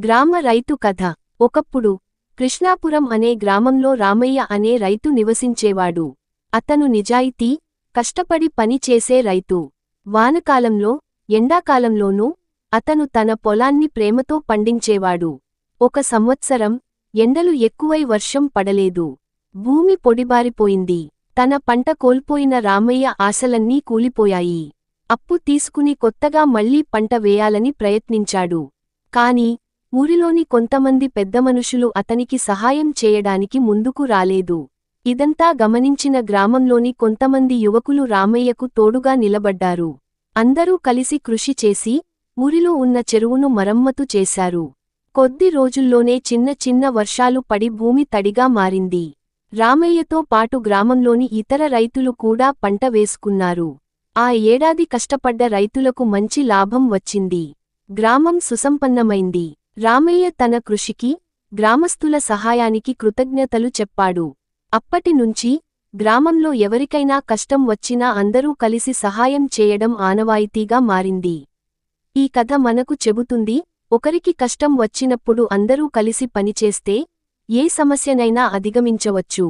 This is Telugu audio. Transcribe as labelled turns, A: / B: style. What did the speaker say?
A: గ్రామ రైతు కథ. ఒకప్పుడు కృష్ణాపురం అనే గ్రామంలో రామయ్య అనే రైతు నివసించేవాడు. అతను నిజాయితీ, కష్టపడి పని చేసే రైతు. వానకాలంలో, ఎండాకాలంలోనూ అతను తన పొలాన్ని ప్రేమతో పండించేవాడు. ఒక సంవత్సరం ఎండలు ఎక్కువై వర్షం పడలేదు. భూమి పొడిబారిపోయింది. తన పంట కోల్పోయిన రామయ్య ఆశలన్నీ కూలిపోయాయి. అప్పు తీసుకుని కొత్తగా మళ్లీ పంట వేయాలని ప్రయత్నించాడు. కాని ఊరిలోని కొంతమంది పెద్దమనుషులు అతనికి సహాయం చేయడానికి ముందుకు రాలేదు. ఇదంతా గమనించిన గ్రామంలోని కొంతమంది యువకులు రామయ్యకు తోడుగా నిలబడ్డారు. అందరూ కలిసి కృషి చేసి ఊరిలో ఉన్న చెరువును మరమ్మతు చేశారు. కొద్ది రోజుల్లోనే చిన్న చిన్న వర్షాలు పడి భూమి తడిగా మారింది. రామయ్యతో పాటు గ్రామంలోని ఇతర రైతులు కూడా పంట వేసుకున్నారు. ఆ ఏడాది కష్టపడ్డ రైతులకు మంచి లాభం వచ్చింది. గ్రామం సుసంపన్నమైంది. రామయ్య తన కృషికి, గ్రామస్తుల సహాయానికి కృతజ్ఞతలు చెప్పాడు. అప్పటినుంచి గ్రామంలో ఎవరికైనా కష్టం వచ్చినా అందరూ కలిసి సహాయం చేయడం ఆనవాయితీగా మారింది. ఈ కథ మనకు చెబుతుంది, ఒకరికి కష్టం వచ్చినప్పుడు అందరూ కలిసి పనిచేస్తే ఏ సమస్యనైనా అధిగమించవచ్చు.